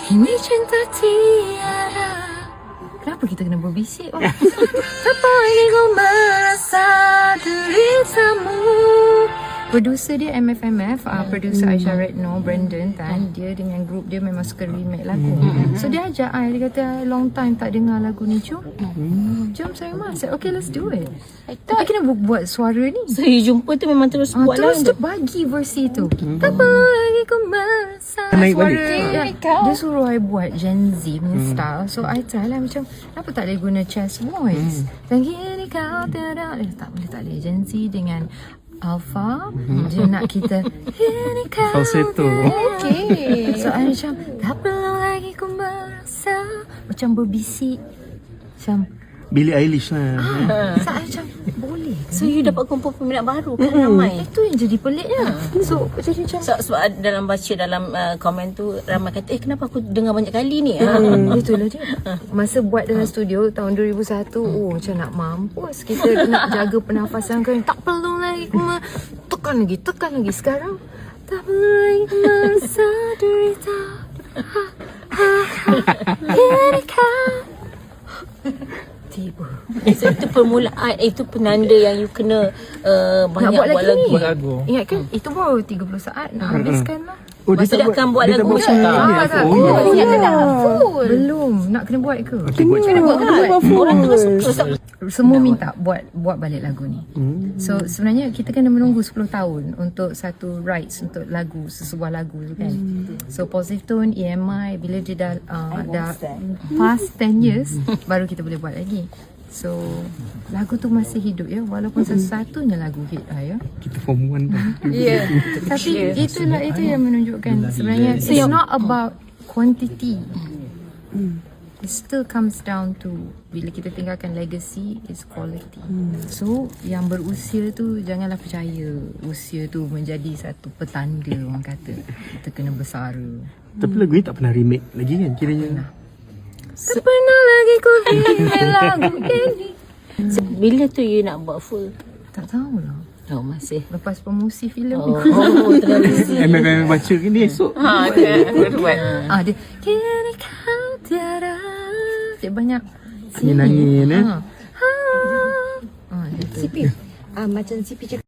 Ini cinta tiada. Kenapa kita kena berbisik? Oh. Siapa ini kau merasa deritamu? Producer dia MFMF, producer Aisyah Retno, Brandon Tan, dia dengan grup dia memang suka remake lagu. So dia ajak I, dia kata long time tak dengar lagu ni, jom saya masak. Okay, let's do it. Tapi kena buat suara ni. So you jumpa tu memang terus buat lah. Terus tu bagi versi tu. Tak apa lagi kau merasa. Dia suruh I buat Gen Z punya style. So I try lah macam, kenapa tak boleh guna chest voice? Dan kini kau tiada. Tak boleh Gen Z dengan Alpha, dia nak kita ini kau falsetto. Okay. So I macam tak perlu lagi ku merasa, macam berbisik macam Billie Eilish lah. So I macam boleh ke? So you dapat kumpul peminat baru kan ramai. Itu yang jadi peliknya. So jadi macam Sebab dalam komen tu ramai kata kenapa aku dengar banyak kali ni. Itulah dia. Masa buat dalam studio tahun 2001, macam nak mampus. Kita nak jaga pernafasan kan. Tak perlu lagi tekan lagi. Sekarang tak perlu lagi merasa derita. Kini kau tiba. So itu permulaan, itu penanda yang you kena banyak nak buat lagi ni. Buat lagu. Ingat kan, itu baru 30 saat nak habiskan lah. Masa dia akan buat lagu macam tak? Belum. Nak kena buat ke? Kena buat kan? Orang tengah suka. Semua minta buat balik lagu ni. So sebenarnya kita kena menunggu 10 tahun untuk satu rights untuk lagu, sesebuah lagu tu kan. So Positive Tone, EMI, bila dia dah past 10 years baru kita boleh buat lagi. So lagu tu masih hidup ya, walaupun satu-satunya lagu hit ya. Kita form 1 dah. Ya. Tapi itu yang menunjukkan sebenarnya it's not about quantity. It still comes down to bila kita tinggalkan legacy is quality. So yang berusia tu janganlah percaya usia tu menjadi satu petanda orang kata kita kena bersara. Tapi lagu ni tak pernah remake lagi kan kiranya. Tak pernah lagi ku remake lagu ini. Bila tu you nak buat full? Tak tahulah. Oh masih. Lepas promosi filem Tengah busy. MFM baca ke ni esok. Dia buat. dia kini kau tiada. Dia banyak Angin-angin gitu. CP. Macam CP cakap